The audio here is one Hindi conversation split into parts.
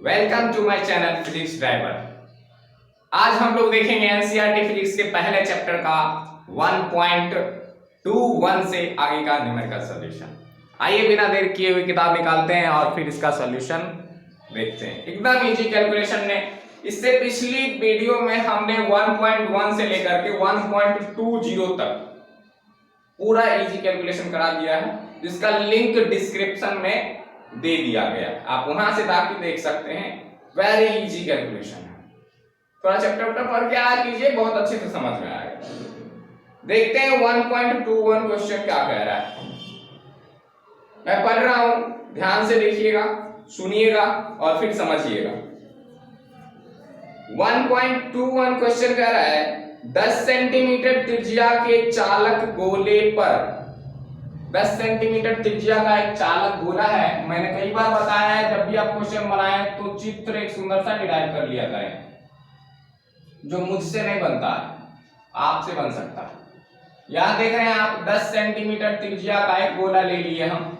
Welcome to my channel physics driver. आज हम लोग देखेंगे एनसीईआरटी फिजिक्स के पहले चैप्टर का 1.21 से आगे का न्यूमेरिकल सॉल्यूशन। आइए बिना देर किए हुए किताब निकालते हैं और फिर इसका सॉल्यूशन देखते हैं। एकदम इजी कैलकुलेशन ने इससे पिछली वीडियो में हमने 1.1 से लेकर के 1.20 तक पूरा इजी कैलकुलेशन करा दिया है, जिसका लिंक डिस्क्रिप्शन में दे दिया गया, आप वहां से जाके देख सकते हैं। वेरी इजी कैलकुलेशन है, थोड़ा चैप्टर पढ़ के आ लीजिए, बहुत अच्छे से समझ में आएगा। देखते हैं 1.21 क्वेश्चन क्या कह रहा है। मैं पढ़ रहा हूं, ध्यान से देखिएगा, सुनिएगा और फिर समझिएगा। 1.21 क्वेश्चन कह रहा है 10 सेंटीमीटर त्रिज्या के चालक गोले पर 10 सेंटीमीटर त्रिज्या का एक चालक गोला है। मैंने कई बार बताया है, जब भी आप क्वेश्चन बनाएं तो चित्र एक सुंदर सा डिराइव कर लिया करें, जो मुझसे नहीं बनता है, आपसे बन सकता है। यहां देख रहे हैं आप 10 सेंटीमीटर त्रिज्या का एक गोला ले लिए हम,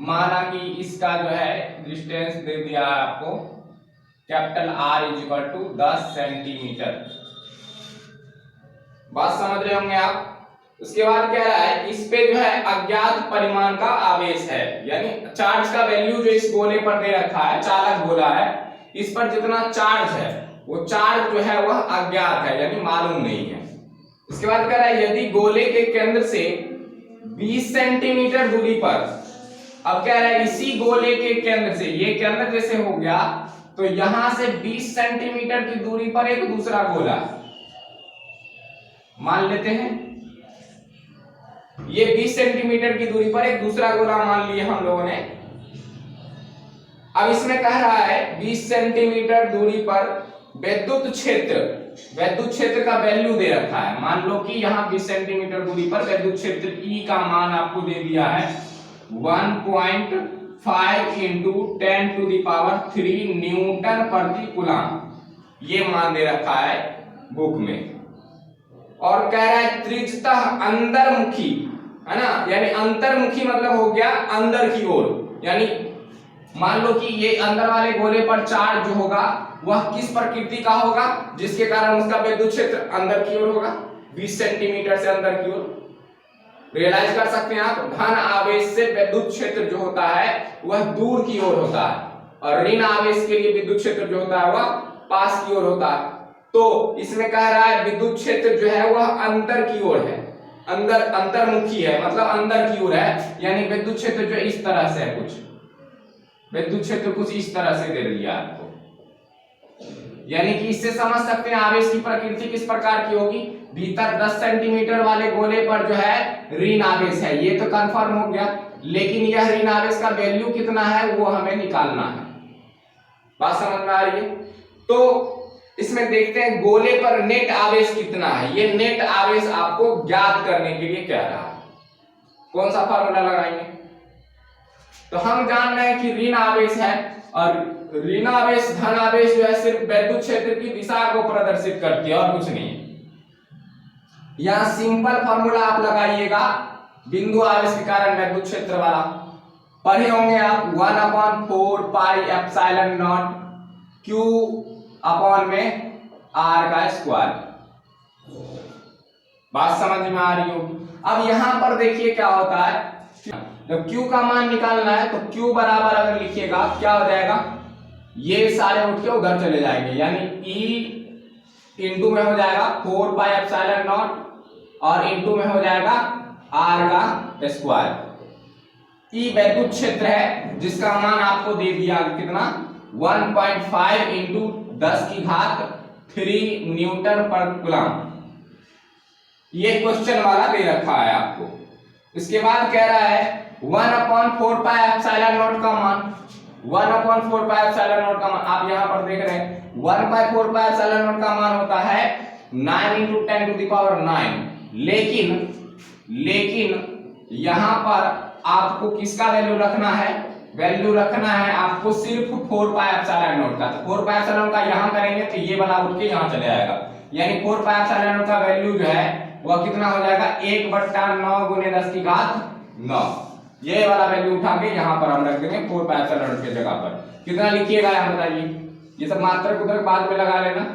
माना कि इसका जो है डिस्टेंस दे दिया है आपको capital R equal to 10 centimetre. बात समझ रहे होंगे आप। उसके बाद कह रहा है इस पे जो है अज्ञात परिमाण का आवेश है, यानी चार्ज का वैल्यू जो इस गोले पर दे रखा है, चालक गोला है, इस पर जितना चार्ज है वो चार्ज जो है वह अज्ञात है, यानी मालूम नहीं है। इसके बाद कह रहा है यदि गोले के केंद्र से 20 सेंटीमीटर दूरी पर, अब कह रहा है इसी गोले के केंद्र से, ये केंद्र जैसे हो गया तो यहां से 20 सेंटीमीटर की दूरी पर एक दूसरा गोला मान लेते हैं, ये 20 सेंटीमीटर की दूरी पर एक दूसरा गोला मान लिया हम लोगों ने। अब इसमें कह रहा है 20 सेंटीमीटर दूरी पर विद्युत क्षेत्र का वैल्यू दे रखा है। मान लो कि यहाँ 20 सेंटीमीटर दूरी पर विद्युत क्षेत्र E का मान आपको दे दिया है 1.5 इंटू 10⁻³ न्यूटन प्रति कूलम, ये मान दे रखा है बुक में। और कह रहा है त्रिज्यता अंतर्मुखी, है ना, यानी अंतर्मुखी मतलब हो गया अंदर की ओर, यानी मान लो कि ये अंदर वाले गोले पर चार्ज जो होगा वह किस प्रकृति का होगा, जिसके कारण उसका विद्युत क्षेत्र अंदर की ओर होगा, 20 सेंटीमीटर से अंदर की ओर। रियलाइज कर सकते हैं आप, धन आवेश से विद्युत क्षेत्र जो होता है वह दूर की ओर होता है, और ऋण आवेश के लिए विद्युत क्षेत्र जो होता है वह पास की ओर होता है। तो इसमें कह रहा है विद्युत क्षेत्र जो है वह अंतर की ओर है, अंदर अंतर्मुखी है, मतलब अंदर की ओर है, यानी विद्युत क्षेत्र जो इस तरह से है, कुछ विद्युत क्षेत्र कुछ इस तरह से दे दिया आपको। यानी कि इससे समझ सकते हैं आवेश की प्रकृति किस प्रकार की होगी। भीतर 10 सेंटीमीटर वाले गोले पर जो है ऋण आवेश है, ये तो कंफर्म हो गया, लेकिन यह ऋण आवेश का वैल्यू कितना है वो हमें निकालना है। बात समझ में आ रही है। तो इसमें देखते हैं गोले पर नेट आवेश कितना है, ये नेट आवेश आपको ज्ञात करने के लिए कह रहा है। कौन सा फार्मूला लगाएंगे, तो हम जान रहे हैं कि ऋण आवेश है, और ऋण आवेश धन आवेश जो है सिर्फ विद्युत क्षेत्र की दिशा को प्रदर्शित करती है और कुछ नहीं है। यहां सिंपल फार्मूला आप लगाइएगा, बिंदु आवेश के कारण विद्युत क्षेत्र वाला पढ़े होंगे आप, 1/4πε0 Q अपॉन में R का स्क्वायर। बात समझ में आ रही होगी। अब यहां पर देखिए क्या होता है, जब Q का मान निकालना है तो Q बराबर अगर लिखिएगा क्या हो जाएगा, ये सारे उठ के उधर चले जाएंगे, यानी E इंटू में हो जाएगा 4πε0 और इंटू में हो जाएगा R का स्क्वायर। E विद्युत क्षेत्र है जिसका मान आपको दे दिया कितना, 1.5 इंटू 10⁻³ न्यूटन पर कूलम, ये क्वेश्चन वाला दे रखा है आपको। इसके बाद कह रहा है 1/4πε0 का मान, 1/4πε0 का मान आप यहां पर देख रहे हैं 1/4πε0 का मान होता है 9 इंटू 10⁹, लेकिन यहां पर आपको किसका वैल्यू रखना है, वैल्यू रखना है आपको सिर्फ 4πε0 का। तो 4πε0 का यहां करेंगे तो ये वाला उठ के यहां चले आएगा, यानी 4πε0 का वैल्यू जो है वह कितना हो जाएगा 1/9 × 10⁹। ये वाला वैल्यू उठा के यहां पर हम रख देंगे 4πε0 की जगह पर। कितना लिखिएगा यहां बताइए, ये सब मात्रक उधर बाद में लगा लेना।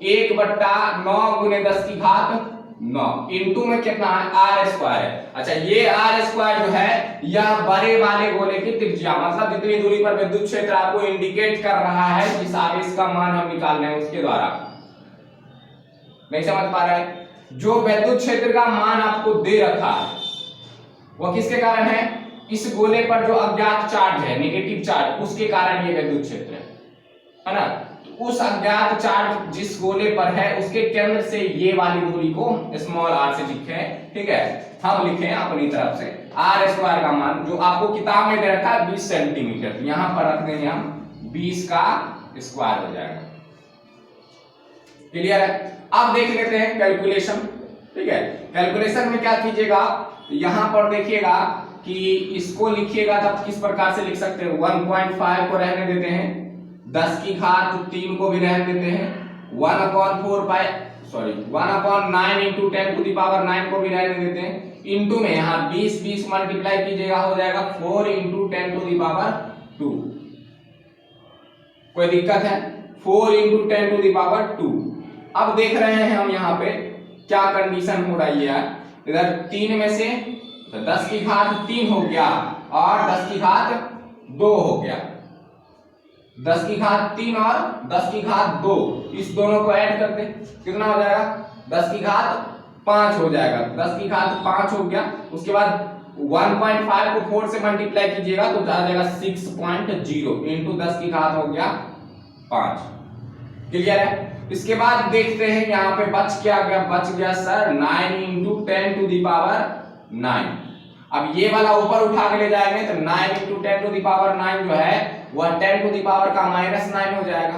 1/9 गुने 10 की घात 9 इंटू में कितना है आर स्क्वायर है। अच्छा ये आर स्क्वायर जो है यह बड़े वाले गोले की त्रिज्या, मतलब जितनी दूरी पर विद्युत क्षेत्र आपको इंडिकेट कर रहा है जिस आवेश का मान हम निकाल रहे हैं उसके द्वारा। नहीं समझ पा रहे हैं? जो विद्युत क्षेत्र का मान आपको दे रखा है वो किसके कारण है? इस गोले पर जो अज्ञात चार्ज है, नेगेटिव चार्ज, उसके कारण ये विद्युत क्षेत्र है ना। तो उस अज्ञात चार्ज जिस गोले पर है उसके केंद्र से ये वाली दूरी को स्मॉल r से लिखे, ठीक है, हम लिखे अपनी तरफ से आर स्क्वायर का मान जो आपको किताब में दे रखा है 20 सेंटीमीटर, यहां पर रख देंगे हम 20 का स्क्वायर हो जाएगा। क्लियर है? अब देख लेते हैं कैलकुलेशन, ठीक है। कैलकुलेशन में क्या कीजिएगा, यहां पर देखिएगा कि इसको लिखिएगा तब किस प्रकार से लिख सकते हैं। 1.5 को रहने देते हैं, 10 की घात 3 को भी रहने देते हैं, 1/9 इंटू 10 टू द पावर 9 को भी रहने देते हैं, इंटू में यहाँ 20 मल्टीप्लाई कीजिएगा हो जाएगा 4 इंटू 10 टू द पावर 2। कोई दिक्कत है? 4 इंटू 10 टू द पावर 2। अब देख रहे हैं हम यहाँ पे क्या कंडीशन हो रही है। इधर 3 में से 10 की घात 3 हो गया और 10 की घात 2 हो गया। 10 की घात 3 और 10 की घात 2, इस दोनों को ऐड कर दे, कितना हो जाएगा? 10 की घात 5 हो जाएगा। 10 की घात 5 हो गया। उसके बाद 1.5 को 4 से मल्टीप्लाई कीजिएगा तो आ जाएगा 6.0 इंटू 10 की घात हो गया 5। क्लियर है? इसके बाद देखते हैं यहाँ पे बच क्या गया, बच गया sir 9 into 10 to the power 9। अब ये वाला ऊपर उठा के ले जाएंगे तो 9 इंटू 10 टू दी पावर 9 जो है वह 10 टू दी पावर का -9 हो जाएगा।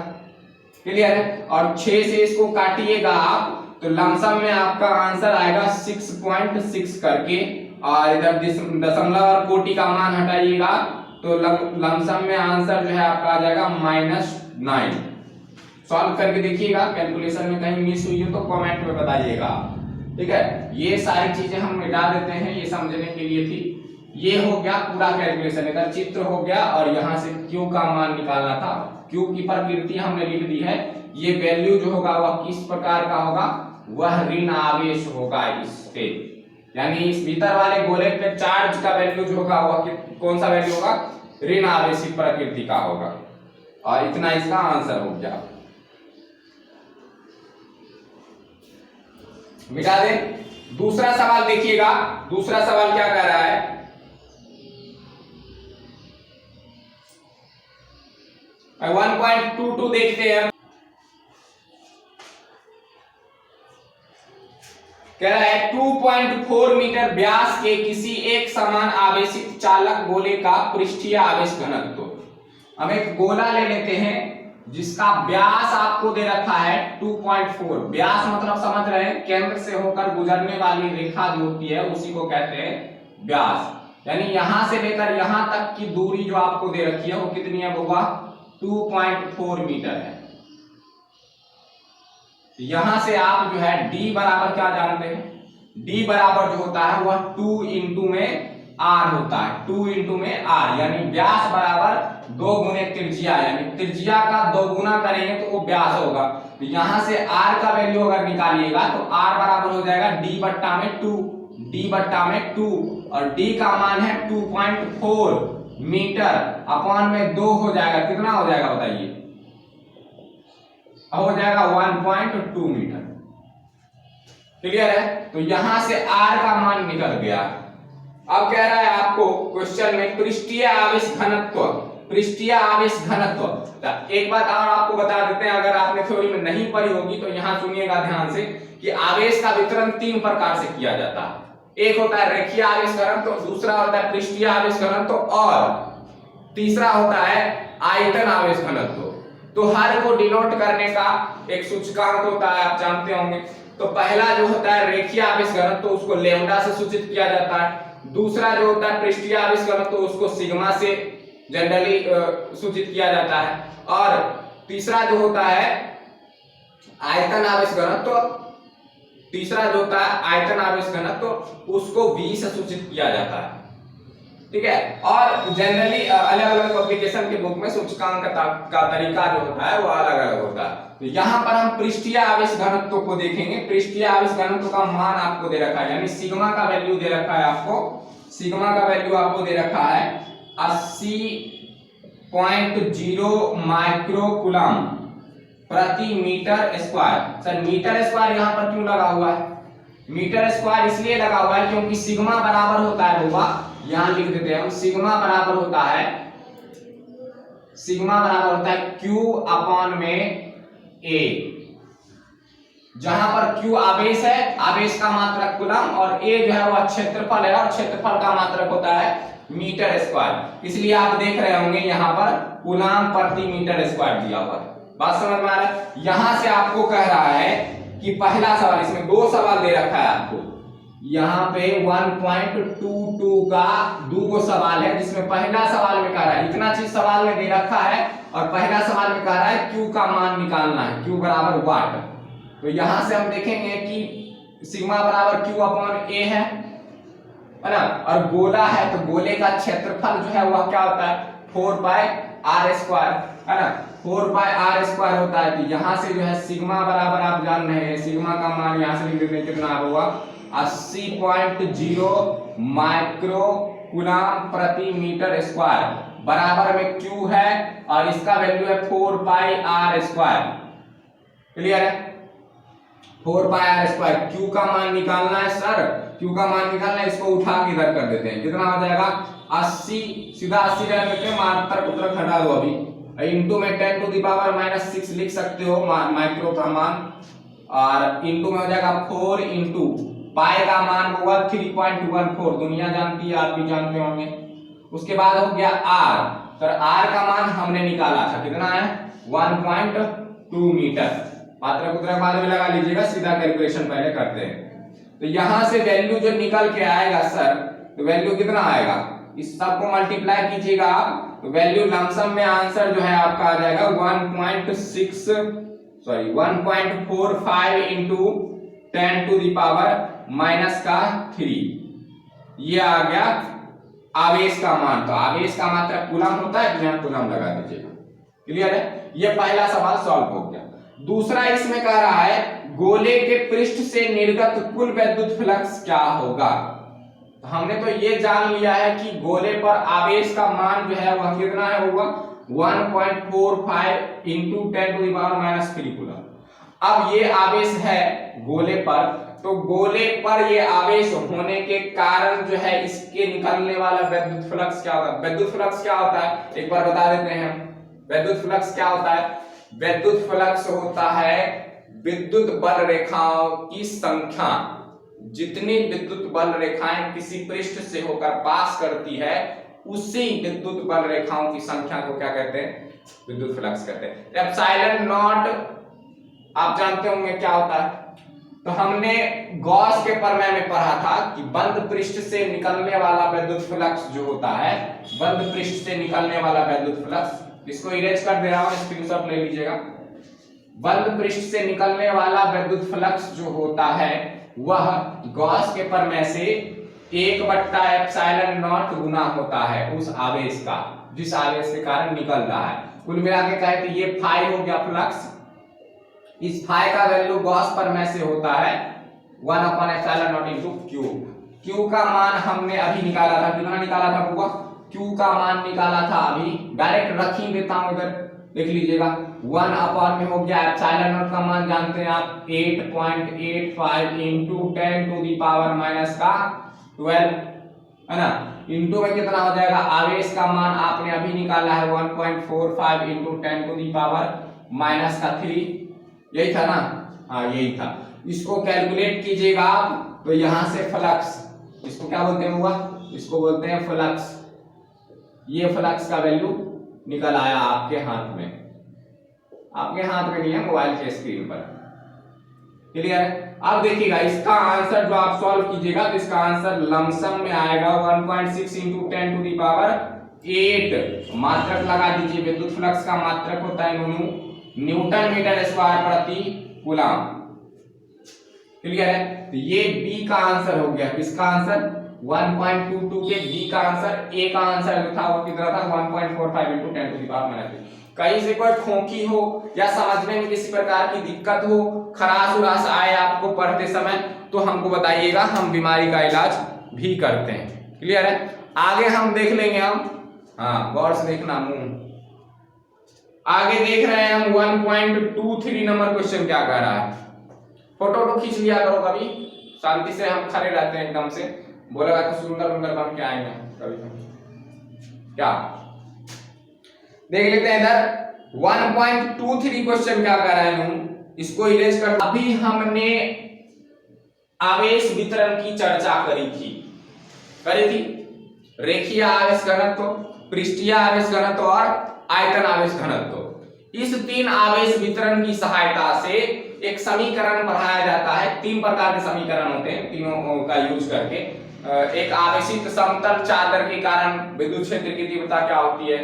क्लियर है? और 6 से इसको काटिएगा आप तो लमसम में आपका आंसर आएगा 6.6 करके, और इधर दशमलव और कोटि का मान हटाइएगा तो लमसम में आंसर जो है आपका आ जाएगा -9। सॉल्व करके देखिएगा, कैलकुलेशन में कहीं मिस हुई हो तो कमेंट में बताइएगा। ठीक है, ये सारी चीजें हम मिटा देते हैं, ये समझने के लिए थी। ये हो गया पूरा कैलकुलेशन, इधर चित्र हो गया और यहाँ से क्यू का मान निकालना था। क्यू की प्रकृति हमने लिख दी है। ये वैल्यू जो होगा वह किस प्रकार का होगा, वह ऋण आवेश होगा इससे, यानी इस भीतर वाले गोले पे चार्ज का वैल्यू जो होगा वह कौन सा वैल्यू होगा, ऋण आवेशित प्रकृति का होगा। और इतना इसका आंसर हो गया। मिटा दे। दूसरा सवाल देखिएगा, दूसरा सवाल क्या कह रहा है, 1.22 देखते हैं। कह रहा है 2.4 मीटर व्यास के किसी एक समान आवेशित चालक गोले का पृष्ठीय आवेश घनत्व। हम एक गोला ले लेते हैं जिसका व्यास आपको दे रखा है 2.4। व्यास मतलब समझ रहे हैं, केंद्र से होकर गुजरने वाली रेखा जो होती है उसी को कहते हैं व्यास। यानी यहां से लेकर यहां तक की दूरी जो आपको दे रखी है वो कितनी है, वो 2.4 मीटर है। यहां से आप जो है d बराबर क्या जानते हैं, d बराबर जो होता है वह 2 इंटू में r होता है। 2 इंटू में r यानी व्यास बराबर 2 गुने त्रिज्या, यानी त्रिज्या का 2 गुना करेंगे तो वो व्यास होगा। तो यहां से r का वैल्यू अगर निकालिएगा तो r बराबर हो जाएगा d बट्टा में 2, d बट्टा में 2, और d का मान है 2.4 मीटर अपॉन में 2 हो जाएगा, कितना हो जाएगा बताइए, हो जाएगा 1.2 मीटर। क्लियर है? तो यहां से r का मान निकल गया। अब कह रहा है आपको क्वेश्चन में पृष्ठीय आवेश घनत्व, पृष्ठीय आवेश घनत्व। एक बात और आपको बता देते हैं, अगर आपने थ्योरी में नहीं पढ़ी होगी तो यहां सुनिएगा ध्यान से कि आवेश का वितरण 3 प्रकार से किया जाता है। एक होता है रेखीय आवेश घनत्व, दूसरा होता है पृष्ठीय आवेश घनत्व, और तीसरा होता है आयतन आवेश घनत्व। तो हर को डिनोट करने का एक सूचकांक होता है, आप जानते होंगे। तो पहला जो होता है रेखीय आवेश घनत्व, उसको लैम्डा से सूचित किया जाता है। दूसरा जो होता है पृष्ठीय आवेश घनत्व, उसको सिग्मा से जनरली सूचित किया जाता है। और तीसरा जो होता है आयतन आवेश घनत्व, तीसरा जो होता है आयतन आवेश घनत्व, उसको v से सूचित किया जाता है। ठीक है, और जनरली अलग अलग पब्लिकेशन के के बुक में सूचकांक का तरीका जो होता है वो अलग अलग होता है। तो यहाँ पर हम पृष्ठीय आवेश घनत्व को देखेंगे। पृष्ठीय आवेश घनत्व का मान आपको दे रखा है, यानी सिग्मा का वैल्यू दे रखा है आपको। सिग्मा का वैल्यू आपको दे रखा है 80.0 माइक्रोकूलम प्रति metre square. Sir metre square यहाँ पर क्यों लगा हुआ है? मीटर स्क्वायर इसलिए लगा हुआ है क्योंकि सिग्मा बराबर होता है, होगा यहाँ लिख देते हैं हम, सिग्मा बराबर होता है Q अपॉन में A, जहां पर Q आवेश है, आवेश का मात्रक कूलम, और A जो है वह क्षेत्रफल है, और क्षेत्रफल का मात्रक होता है मीटर स्क्वायर। इसलिए आप देख रहे होंगे यहाँ पर कूलम प्रति मीटर स्क्वायर दिया हुआ है। बात समझ में आ रहा है? यहां से आपको कह रहा है कि पहला सवाल, इसमें दो सवाल दे रखा है आपको, यहाँ पे 1.22 का दो सवाल है, जिसमें पहला सवाल में कह रहा है, इतना चीज सवाल में दे रखा है, और पहला सवाल में कह रहा है Q का मान निकालना है, Q बराबर वाट। तो यहां से हम देखेंगे कि सिग्मा बराबर Q अपॉन A है ना, और गोला है तो गोले का क्षेत्रफल जो है वह क्या होता है 4 पाई r स्क्वायर, है ना, 4 पाई r स्क्वायर होता है। तो यहाँ से जो है सिग्मा बराबर आप जान रहे हैं, सिग्मा का मान यहाँ से लिख देते हैं, कितना होगा 80.0 माइक्रोकूलम प्रति मीटर स्क्वायर, बराबर में Q है और इसका वैल्यू है 4 पाई r स्क्वायर। क्लियर है? 4 पाई r स्क्वायर। Q का मान निकालना है सर, Q का मान निकालना है, इसको उठा के इधर कर देते हैं, कितना हो जाएगा 80, सीधा 80 रह देते हैं, मात्रक उत्तरक हटा दो अभी, इंटू में 10⁻⁻6 लिख सकते हो माइक्रो का मान, और इंटू में हो जाएगा 4 इंटू पाई का मान होगा 3.14, दुनिया जानती है, आप भी जानते होंगे। उसके बाद हो गया r, तो r का मान हमने निकाला था, कितना है 1.2 मीटर। मात्रक उत्तरक बाद में लगा लीजिएगा, सीधा कैलकुलेशन पहले करते हैं। तो यहां से वैल्यू जो निकल के आएगा सर, तो वैल्यू कितना आएगा, इस सब को मल्टीप्लाई कीजिएगा आप, तो वैल्यू लमसम में आंसर जो है आपका आ जाएगा 1.45 इंटू 10⁻⁻3। ये आ गया आवेश का मान। तो आवेश का मात्रक कूलम होता है, यहाँ कूलम लगा दीजिएगा। क्लियर है? ये पहला सवाल सॉल्व हो गया। दूसरा इसमें कह रहा है गोले के पृष्ठ से निर्गत कुल विद्युत फ्लक्स क्या होगा। तो हमने तो ये जान लिया है कि गोले पर आवेश का मान जो है वह कितना है, होगा 1.45 इंटू 10⁻⁻3 कूलम। अब ये आवेश है गोले पर, तो गोले पर ये आवेश होने के कारण जो है इसके निकलने वाला विद्युत फ्लक्स क्या होगा। विद्युत फ्लक्स क्या होता है एक बार बता देते हैं हम। विद्युत फ्लक्स क्या होता है? विद्युत फ्लक्स होता है विद्युत बल रेखाओं की संख्या, जितनी विद्युत बल रेखाएं किसी पृष्ठ से होकर पास करती है उसी विद्युत बल रेखाओं की संख्या को क्या कहते हैं, विद्युत फ्लक्स कहते हैं। एप्सिलॉन नॉट आप जानते होंगे क्या होता है। तो हमने गॉस के प्रमेय में पढ़ा था कि बंद पृष्ठ से निकलने वाला विद्युत फ्लक्स जो होता है, बंद पृष्ठ से निकलने वाला विद्युत फ्लक्स, इसको इरेज कर दे रहा हूं, स्क्रीनशॉट ले लीजिएगा। बंद पृष्ठ से निकलने वाला विद्युत फ्लक्स जो होता है वह गॉस के प्रमेय से 1/ε0 गुना होता है उस आवेश का, जिस आवेश के कारण निकल रहा है। कुल मिला के कहे तो ये फाई हो गया फ्लक्स। इस फाई का वैल्यू गॉस प्रमेय से होता है 1/ε0 इंटू क्यू। क्यू का मान हमने अभी निकाला था, कितना निकाला था बुआ? क्यू का मान निकाला था अभी, डायरेक्ट रख ही देता हूं इधर, देख लीजिएगा। 1 अपॉन में हो गया एप्सिलॉन का मान जानते हैं आप 8.85 इंटू 10⁻⁻12 है ना, इंटू में कितना हो जाएगा, आवेश का मान आपने अभी निकाला है 1.45 इंटू 10⁻⁻3, यही था ना? हाँ यही था। इसको कैलकुलेट कीजिएगा आप, तो यहां से फ्लक्स, इसको क्या बोलते हैं हुआ, इसको बोलते हैं फ्लक्स। ये फ्लक्स का वैल्यू निकल आया आपके हाथ में, आपके हाथ में नहीं है, मोबाइल के स्क्रीन पर। क्लियर है? अब देखिएगा इसका आंसर जो आप सॉल्व कीजिएगा तो इसका आंसर लमसम में आएगा 1.6 इंटू 10⁸ मात्रक लगा दीजिए। विद्युत फ्लक्स का मात्रक होता है न्यूटन मीटर स्क्वायर प्रति कूलम। क्लियर है? तो ये बी का आंसर हो गया। किसका आंसर? 1.22 के बी का आंसर, ए का आंसर जो था वो कितना था 1.45 इंटू 10 टू द पावर -3। कहीं से कोई खोखी हो या समझने में किसी प्रकार की दिक्कत हो, खराश उरास आए आपको पढ़ते समय, तो हमको बताइएगा, हम बीमारी का इलाज भी करते हैं। क्लियर है? आगे हम देख लेंगे हम, हाँ गौर से देखना मुंह, आगे देख रहे हैं हम 1.23 नंबर क्वेश्चन क्या कह रहा है। फोटो तो खींच लिया करो कभी, शांति से हम खड़े रहते हैं एकदम से, बोलेगा तो सुंदर सुंदर बन के आएंगे कभी क्या। देख लेते हैं इधर 1.23 क्वेश्चन क्या कर रहा हूं, इसको इरेज कर। अभी हमने आवेश वितरण की चर्चा करी थी, रेखीय आवेश घनत्व, पृष्ठीय आवेश घनत्व और आयतन आवेश घनत्व। इस तीन आवेश वितरण की सहायता से एक समीकरण पढ़ाया जाता है। तीन प्रकार के समीकरण होते हैं, तीनों का यूज करके। एक आवेशित समतल चादर के कारण विद्युत क्षेत्र की तीव्रता क्या होती है,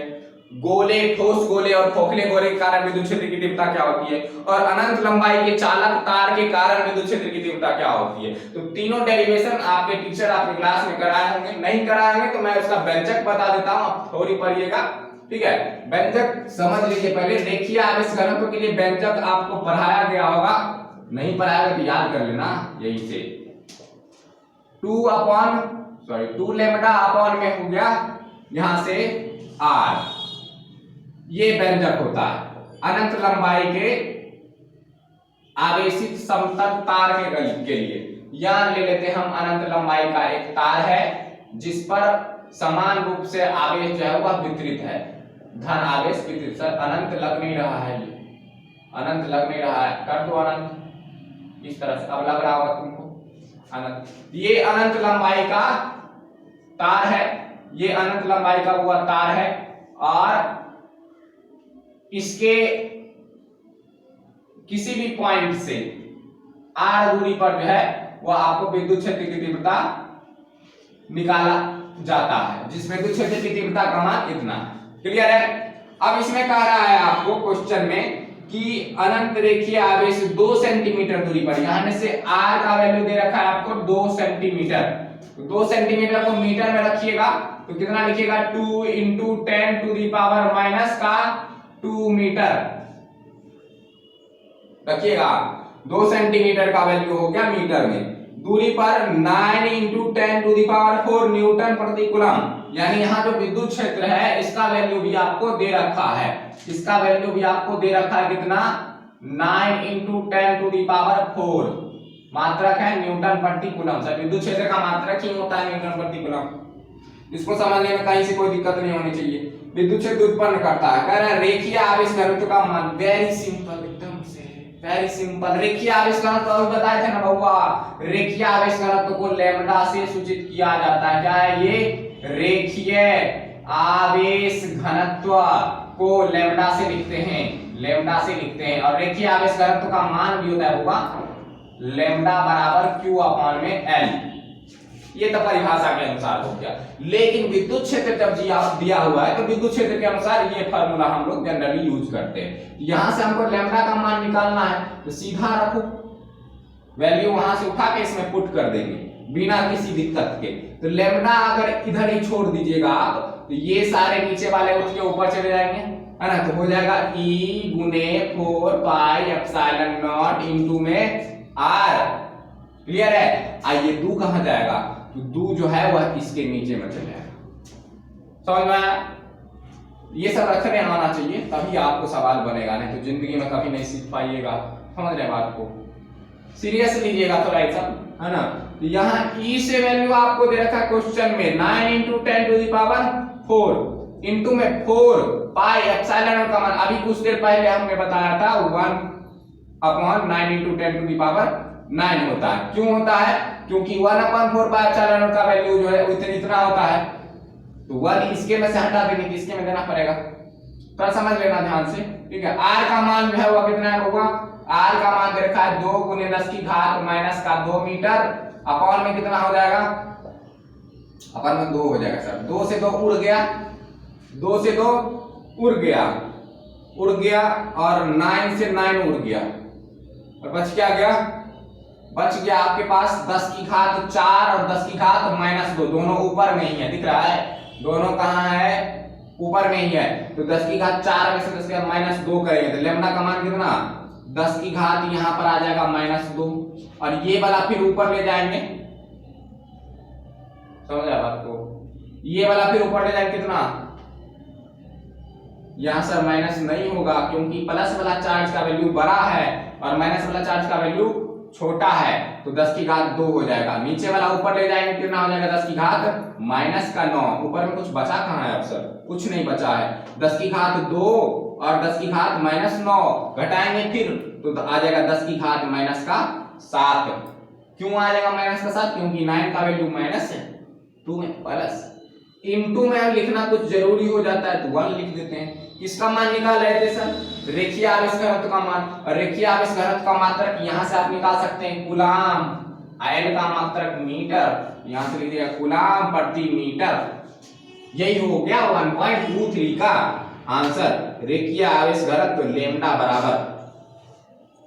गोले, ठोस गोले और खोखले गोले के कारण विद्युत क्षेत्र की तीव्रता क्या होती है, और अनंत लंबाई के चालक तार के कारण विद्युत क्षेत्र की तीव्रता क्या होती है। तो तीनों डेरिवेशन आपके टीचर आपके क्लास में कराए होंगे, नहीं कराए होंगे तो मैं उसका व्यंजक बता देता हूं, आप थोड़ी पढ़िएगा, ठीक है। व्यंजक समझ लीजिए पहले। रेखीय आवेश घनत्व के लिए व्यंजक आपको पढ़ाया गया होगा, नहीं पढ़ाया तो याद कर लेना, यही से 2 लैम्डा अपॉन में हो गया यहां से r, ये व्यंजक होता है अनंत लंबाई के आवेशित समतल तार के लिए। यहां ले लेते हैं हम अनंत लंबाई का एक तार है जिस पर समान रूप से आवेश जो है वह वितरित है, धन आवेश वितरित। सर अनंत लग नहीं रहा है, ये अनंत लग नहीं रहा है, कर दो अनंत इस तरह से, अब लग रहा होगा तुमको अनंत। ये अनंत लंबाई का तार है, ये अनंत लंबाई का हुआ तार है, और इसके किसी भी पॉइंट से r दूरी पर जो है वह आपको विद्युत क्षेत्र की तीव्रता निकाला जाता है, जिस विद्युत क्षेत्र की तीव्रता का मान इतना। क्लियर है? अब इसमें कह रहा है आपको क्वेश्चन में कि अनंत रेखीय आवेश 2 सेंटीमीटर दूरी पर, यहां से r का वैल्यू दे रखा है आपको 2 सेंटीमीटर। तो 2 सेंटीमीटर को मीटर में रखिएगा तो कितना लिखिएगा, 2 into 10 to the power minus का 2 मीटर रखिएगा। 2 सेंटीमीटर का वैल्यू हो गया मीटर में। दूरी पर 9 into 10 to the power 4 newton प्रति कूलम, यानी यहाँ जो विद्युत क्षेत्र है इसका वैल्यू भी आपको दे रखा है, इसका वैल्यू भी आपको दे रखा है कितना, 9 इंटू 10 टू दी पावर 4, मात्रक है न्यूटन प्रति कूलम। सर विद्युत क्षेत्र का मात्रक ही होता है न्यूटन प्रति कूलम, इसको समझने में कहीं से कोई दिक्कत नहीं होनी चाहिए। विद्युत क्षेत्र उत्पन्न करता है, कह रहा है रेखीय आवेश घनत्व का मान, वेरी सिंपल, एकदम से वेरी सिंपल। रेखीय आवेश घनत्व अभी बताए थे ना बउआ, रेखीय आवेश घनत्व को लैम्डा से सूचित किया जाता है। क्या है ये, रेखीय आवेश घनत्व को लैम्डा से लिखते हैं, लैम्डा से लिखते हैं। और रेखीय आवेश घनत्व का मान भी होता है होगा लैम्डा बराबर q अपॉन में l, ये तो परिभाषा के अनुसार हो गया। लेकिन विद्युत क्षेत्र जब दिया हुआ है तो विद्युत क्षेत्र के अनुसार ये फार्मूला हम लोग जनरली यूज करते हैं। यहां से हमको लैम्डा का मान निकालना है तो सीधा रखो, वैल्यू वहां से उठा के इसमें पुट कर देंगे बिना किसी दिक्कत के। तो लैम्डा अगर इधर ही छोड़ दीजिएगा आप तो ये सारे नीचे वाले उठ के ऊपर चले जाएंगे, है ना। तो हो जाएगा E गुने 4 पाई एप्सिलॉन नॉट इनटू में r। क्लियर है? आइए दू कहां जाएगा, तो दू जो है वह इसके नीचे में चले जाएगा। समझ में आया? ये सब रखने आना चाहिए तभी आपको सवाल बनेगा, नहीं तो जिंदगी में कभी नहीं सीख पाइएगा। समझ रहे बात को, सीरियस लीजिएगा थोड़ा ये सब, है ना। तो यहाँ E से वैल्यू आपको दे रखा है क्वेश्चन में 9 into 10 to the power 4 into में 4 पाई एप्सिलॉन का मान अभी कुछ देर पहले हमने बताया था 1 upon 9 into 10 to the power 9 होता है। क्यों होता है? क्योंकि 1 अपॉन 4 पाई एप्सिलॉन का वैल्यू जो है इतना होता है, तो 1 इसके में से हटा देंगे तो इसके में देना पड़ेगा। तो समझ लेना ध्यान से, ठीक है। r का मान जो है वो कितना होगा, r का मान दे रखा है 2 गुने 10 की घात माइनस का 2 मीटर अपॉन में कितना हो जाएगा, अपॉन में 2 हो जाएगा सर। 2 से 2 उड़ गया, 2 से 2 उड़ गया और 9 से 9 उड़ गया और बच क्या गया बच गया आपके पास 10 की घात 4 और 10 की घात -2, दोनों ऊपर में ही है, दिख रहा है, दोनों कहाँ है, ऊपर में ही है। तो 10 की घात 4 में से 10 की घात -2 करेंगे तो लेमडा का मान कितना, 10 की घात यहाँ पर आ जाएगा -2, और ये वाला फिर ऊपर ले जाएंगे, समझ बात को, ये वाला फिर ऊपर ले जाएंगे कितना, यहां सर माइनस नहीं होगा क्योंकि प्लस वाला चार्ज का वैल्यू बड़ा है और माइनस वाला चार्ज का वैल्यू छोटा है, तो 10 की घात 2 हो जाएगा। नीचे वाला ऊपर ले जाएंगे कितना हो जाएगा, 10 की घात -9, ऊपर में कुछ बचा कहाँ है अब सर, कुछ नहीं बचा है। 10 की घात 2 और 10 की घात -9 घटाएंगे फिर तो आ जाएगा 10 की घात -7। क्यों आ जाएगा -7, क्योंकि 9 का वैल्यू -2 में प्लस इनटू में हम लिखना कुछ जरूरी हो जाता है तो 1 लिख देते हैं। किसका मान निकाल रहे थे सर, रेखीय आवेश घनत्व का मान, और रेखीय आवेश घनत्व का मात्रक यहां से आप निकाल सकते हैं कूलाम, L का मात्रक मीटर, यहां से लिख दिया कूलाम प्रति मीटर। यही हो गया 1.23 का आंसर, रेखीय आवेश घनत्व लेमडा बराबर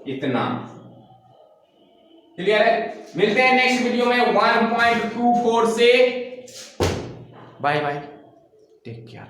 इतना। क्लियर है, मिलते हैं नेक्स्ट वीडियो में 1.24 से। Bye bye, take care.